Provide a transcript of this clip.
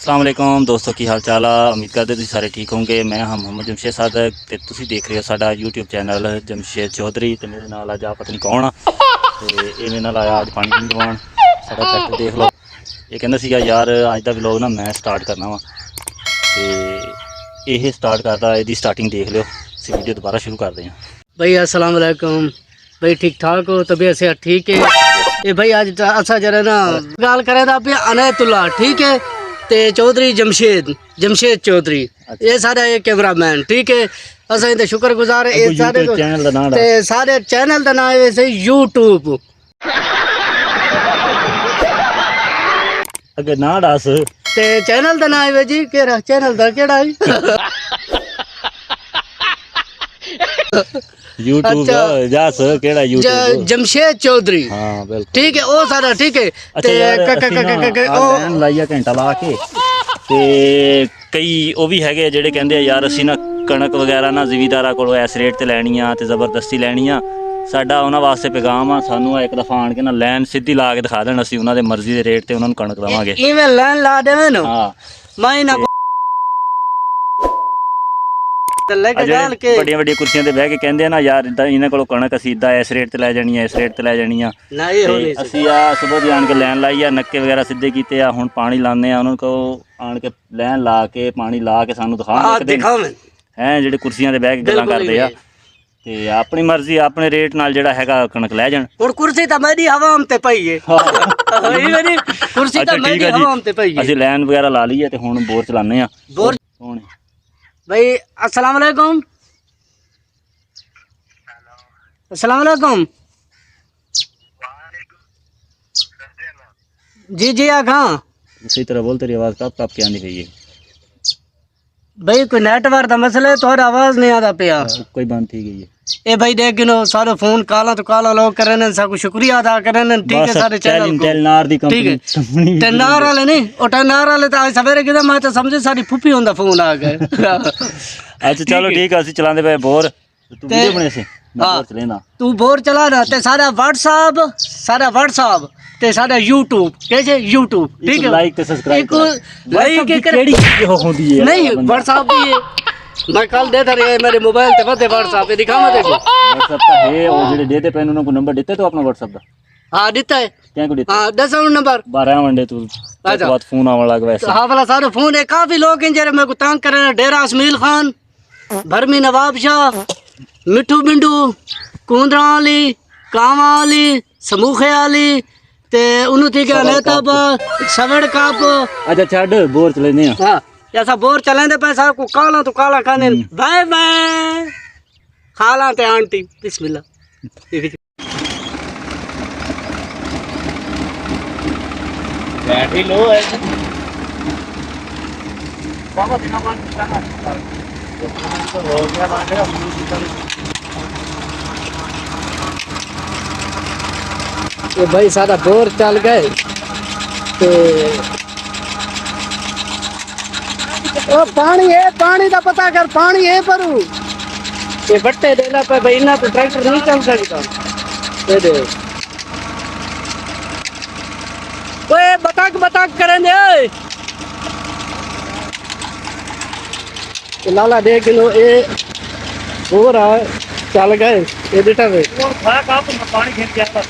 अस्सलाम वालेकुम दोस्तों की हाल चाल आ। उम्मीद करते तुम सारे ठीक होंगे। मैं हाँ मोहम्मद जमशेद सादक ते तुसी देख रहे हो साडा यूट्यूब चैनल जमशेद चौधरी। तो मेरे नाल अज पता नहीं कौन आ ते ये मेरे नाल आया अज पानी पीन दवान। साडा ट्रैक्टर देख लो। ये कहंदा सीगा यार अज दा व्लॉग ना मैं स्टार्ट करना वा ते ये स्टार्ट करदा। इसदी स्टार्टिंग देख लियो। इस वीडियो दोबारा शुरू करते हैं। भाई अस्सलाम वालेकुम भाई, ठीक ठाक हो? तबीयत से ठीक है? ये भाई आज असा जरा ना गाल करे दा पे अनायतुल्ला, ठीक है, ते चौधरी जमशेद चौधरी, ये सारा ये कैमरामैन, ठीक है। असा इनका शुक्रगुजार है। ये सारे चैनल दा नाम ते सारे चैनल दा नाम है वैसे यूट्यूब। अगे ना दस ते चैनल दा नाम है जी केड़ा चैनल दा केड़ा है? यूट्यूब जस केड़ा यूट्यूब जमशेद चौधरी। हाँ बिल्कुल ठीक है, ओ सारा ठीक है। अच्छा यार लाइया घंटा ला के ते कई वो भी है जेडे कहते यार असी ना कणक वगैरह ना जिमीदारा को इस रेट ते लैनी आ ते जबरदस्ती लैनी आ। साडा उन्हां वास्ते पैगाम आ, सानू एक दफा आन के ना लैन सीधी ला के दिखा देन, असी उन्हां दे मर्जी दे रेट ते उन्हां नू कणक दवांगे। इवें लैन ला देवे ना। हाँ मैं ना बड़िया बड़िया कुर्सियां ते बह के कहंदे ना यार इन्हां कोलों कणक असी इदा इस रेट ते लै जानी है, इस रेट ते लै जानी आ। असी आ सुबह दी आन के लैन लाई आ, नक्के वगैरह सीधे कीते आ। हुण पानी लाने आ, उन्हां को आन के लैन ला के पानी ला के सानू दिखाउण हैं जेडे कुर्सियां ते बह के गल्लां करदे आ ते अपनी मर्जी अपने रेट नाल जेड़ा हैगा कणक लै जाण। हुण कुर्सी तां मेरी हवाम ते पई है। मेरी कुर्सी तां मेरी हवाम ते पई है। असी लैन वगैरह ला ली है ते हुण बोर चलाने आ। बोर भाई अस्सलाम वालेकुम। अस्सलाम वालेकुम जी जी आखा सही तरह बोल, तेरी आवाज कब कब के आनी पई है भाई। कोई नेटवर्क दा मसला है, तोहर आवाज नहीं आता पिया। कोई बंद थी गई है ए भाई देख गिनो सारे फोन काला तो काला लोग करे ने, सबको शुक्रिया अदा करे ने, ठीक है। सारे चैनल को टेलनार दी ठीक है, कंपनी टेलनार वाले नहीं, ओ टेलनार वाले तो आज सवेरे किदा मैं तो समझे सारी फुफी होंदा फोन आ गए। अच्छा चलो ठीक है, असि चलांदे पे बोर तू वीडियो बने से बोर चलेना तू बोर चला ना ते सारा व्हाट्सएप ते सारा यूट्यूब कैसे यूट्यूब, ठीक है। लाइक ते सब्सक्राइब लाइक केड़ी होंदी है नहीं व्हाट्सएप भी है। मैं कल देता रहा मेरे मोबाइल ते बदे व्हाट्सएप पे दिखा मैं देखो व्हाट्सएप का है और जेडे देते पेन उनको नंबर देते तो अपना व्हाट्सएप दा। हां देता है क्या को देते? हां 10 नंबर 12 वंडे तू उसके बाद फोन आवन लग वैसे। हां वाला सारे फोन है। काफी लोग हैं जेरे मेरे को तंग करे, डेरा इसमाइल खान, भरमी नवाब शाह, मिठू बिंडू, कुंदरा अली, कामा अली, समूखे अली ते उनु थी के नेताब सवड़ काप। अच्छा छड़ बोर चलेने आ। हां ऐसा बोर चलेंदे पे साहब को काला तो काला खाने। बाय बाय खाला ते आंटी बिस्मिल्लाह। बैटरी लो है ये भाई सारा बोर चल गए तो ओ पानी है, पानी का पता कर, पानी है पर ये बट्टे देना पे भाई ना तो ट्रैक्टर नहीं चल सकता। दे दे ओए बताक करेंगे ओए ये लाला देख लो ये हो रहा चल गए ये बेटा वे पानी खींच जाता।